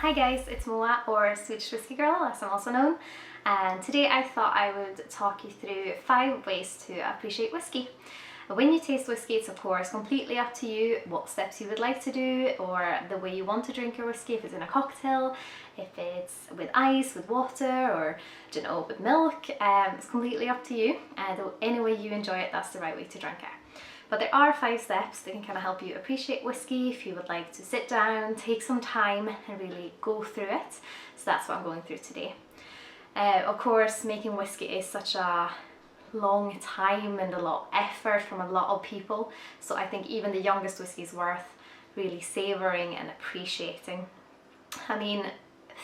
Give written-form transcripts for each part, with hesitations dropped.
Hi guys, it's Moa, or Swedish Whiskey Girl as I'm also known, and today I thought I would talk you through 5 ways to appreciate whiskey. When you taste whiskey, it's of course completely up to you what steps you would like to do or the way you want to drink your whiskey, if it's in a cocktail, if it's with ice, with water, or with milk. It's completely up to you. Any way you enjoy it, that's the right way to drink it. But there are 5 steps that can kind of help you appreciate whiskey if you would like to sit down, take some time and really go through it. So that's what I'm going through today. Of course, making whiskey is such a long time and a lot of effort from a lot of people. So I think even the youngest whiskey is worth really savouring and appreciating. I mean,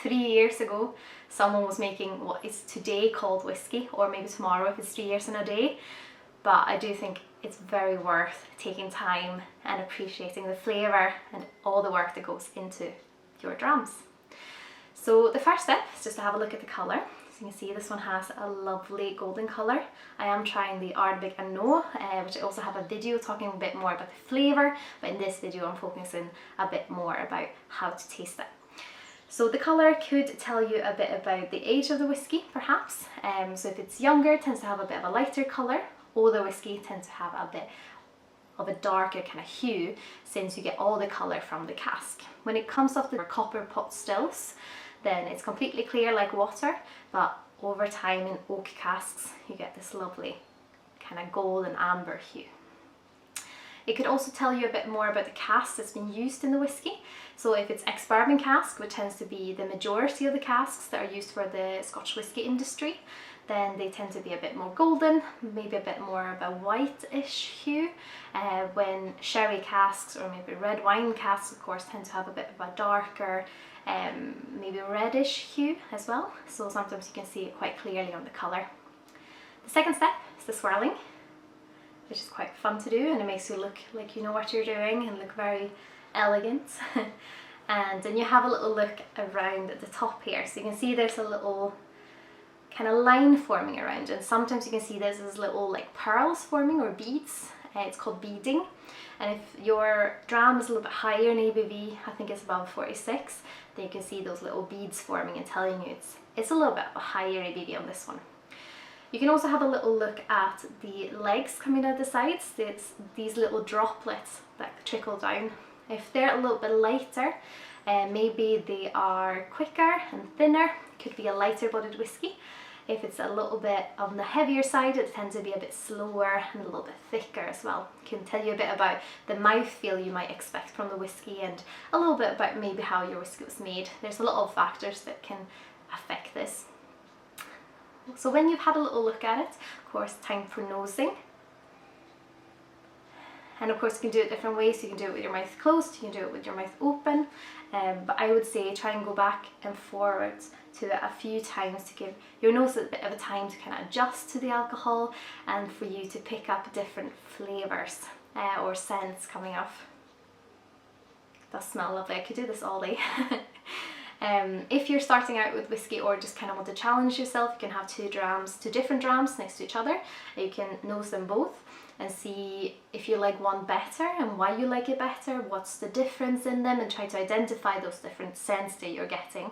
3 years ago, someone was making what is today called whiskey, or maybe tomorrow if it's 3 years and a day. But I do think it's very worth taking time and appreciating the flavour and all the work that goes into your drams. So the first step is just to have a look at the colour. So you can see this one has a lovely golden colour. I am trying the Ardbeg Anno, which I also have a video talking a bit more about the flavour, but in this video I'm focusing a bit more about how to taste it. So the colour could tell you a bit about the age of the whiskey, perhaps. So if it's younger, it tends to have a bit of a lighter colour. Older whiskey tends to have a bit of a darker kind of hue, since you get all the colour from the cask. When it comes off the copper pot stills, then it's completely clear like water, but over time in oak casks you get this lovely kind of gold and amber hue. It could also tell you a bit more about the cask that's been used in the whiskey. So if it's ex-bourbon cask, which tends to be the majority of the casks that are used for the Scotch whisky industry, then they tend to be a bit more golden, maybe a bit more of a white-ish hue. When sherry casks or maybe red wine casks, of course, tend to have a bit of a darker, maybe reddish hue as well. So sometimes you can see it quite clearly on the colour. The second step is the swirling, which is quite fun to do, and it makes you look like you know what you're doing and look very elegant. And then you have a little look around at the top here. So you can see there's a little kind of line forming around, and sometimes you can see there's this little like pearls forming or beads. It's called beading. And if your dram is a little bit higher in ABV, I think it's above 46, then you can see those little beads forming and telling you it's a little bit of a higher ABV on this one. You can also have a little look at the legs coming out the sides. It's these little droplets that trickle down. If they're a little bit lighter, maybe they are quicker and thinner. It could be a lighter bodied whiskey. If it's a little bit on the heavier side, it tends to be a bit slower and a little bit thicker as well. It can tell you a bit about the mouthfeel you might expect from the whiskey, and a little bit about maybe how your whiskey was made. There's a lot of factors that can affect this. So when you've had a little look at it, of course, time for nosing. And of course you can do it different ways. You can do it with your mouth closed, you can do it with your mouth open, but I would say try and go back and forwards to it a few times to give your nose a bit of a time to kind of adjust to the alcohol and for you to pick up different flavours or scents coming off. That smell lovely. I could do this all day. If you're starting out with whiskey or just kind of want to challenge yourself, you can have two different drams next to each other. You can nose them both and see if you like one better and why you like it better, what's the difference in them, and try to identify those different scents that you're getting,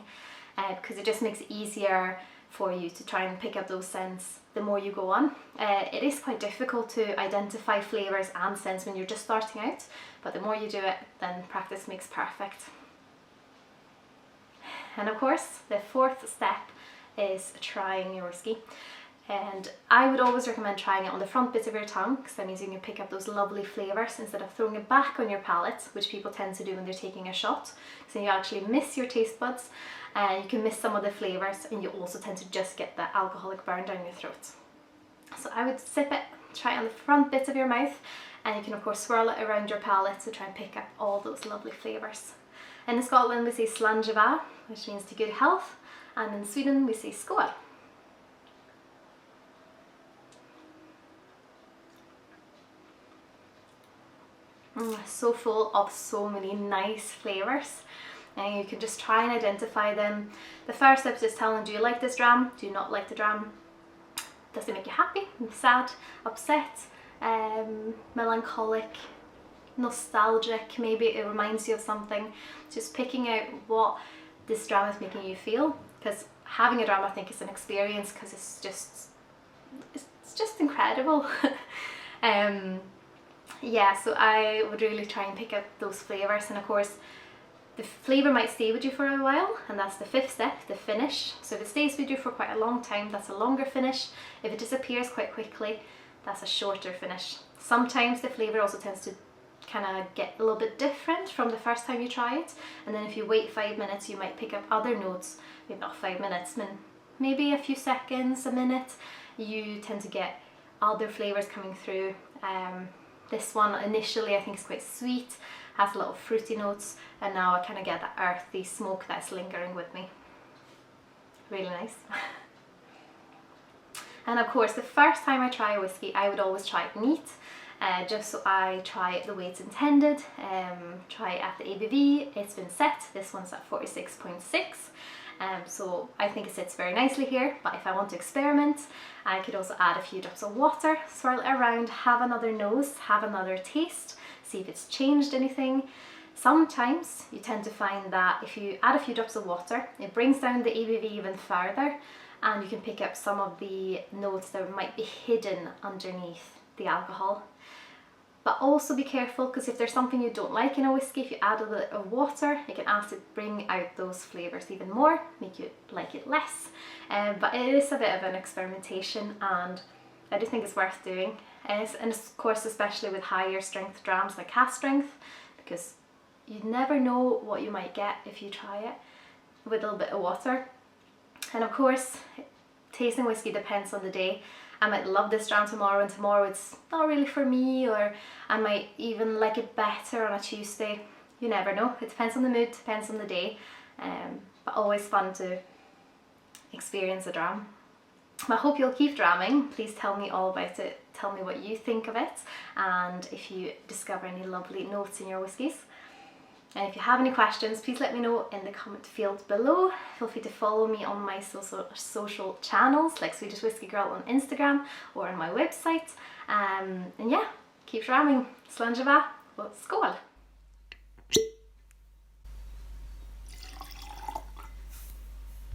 because it just makes it easier for you to try and pick up those scents the more you go on. It is quite difficult to identify flavours and scents when you're just starting out, but the more you do it, then practice makes perfect. And of course, the fourth step is trying your whiskey. And I would always recommend trying it on the front bit of your tongue, because that means you can pick up those lovely flavours instead of throwing it back on your palate, which people tend to do when they're taking a shot. So you actually miss your taste buds, and you can miss some of the flavours, and you also tend to just get that alcoholic burn down your throat. So I would sip it, try it on the front bit of your mouth, and you can of course swirl it around your palate to try and pick up all those lovely flavours. And in Scotland we say Slanjava, which means to good health, and in Sweden we say Skål. So full of so many nice flavours, and you can just try and identify them. The first step is just telling, do you like this dram? Do you not like the dram? Does it make you happy, sad, upset, melancholic, nostalgic? Maybe it reminds you of something. Just picking out what this dram is making you feel, because having a dram I think is an experience, because it's just incredible. Yeah, so I would really try and pick up those flavours, and of course the flavour might stay with you for a while, and that's the fifth step, the finish. So if it stays with you for quite a long time, that's a longer finish. If it disappears quite quickly, that's a shorter finish. Sometimes the flavour also tends to kind of get a little bit different from the first time you try it, and then if you wait 5 minutes you might pick up other notes, maybe not 5 minutes, maybe a few seconds, a minute, you tend to get other flavours coming through. This one initially I think is quite sweet, has a little fruity notes, and now I kind of get that earthy smoke that's lingering with me. Really nice. And of course the first time I try a whiskey I would always try it neat, just so I try it the way it's intended, try it at the ABV, it's been set, this one's at 46.6. So I think it sits very nicely here, but if I want to experiment I could also add a few drops of water, swirl it around, have another nose, have another taste, see if it's changed anything. Sometimes you tend to find that if you add a few drops of water it brings down the ABV even further, and you can pick up some of the notes that might be hidden underneath the alcohol. But also be careful, because if there's something you don't like in a whiskey, if you add a little of water, it can actually bring out those flavours even more, make you like it less. But it is a bit of an experimentation, and I do think it's worth doing. And of course, especially with higher strength drams like cask strength, because you never know what you might get if you try it with a little bit of water. And of course, tasting whiskey depends on the day. I might love this dram tomorrow, and tomorrow it's not really for me, or I might even like it better on a Tuesday. You never know. It depends on the mood, depends on the day, but always fun to experience a dram. I hope you'll keep dramming. Please tell me all about it. Tell me what you think of it, and if you discover any lovely notes in your whiskies. And if you have any questions, please let me know in the comment field below. Feel free to follow me on my social channels like Swedish Whiskey Girl on Instagram or on my website. And yeah, keep dramming. Slán og skål!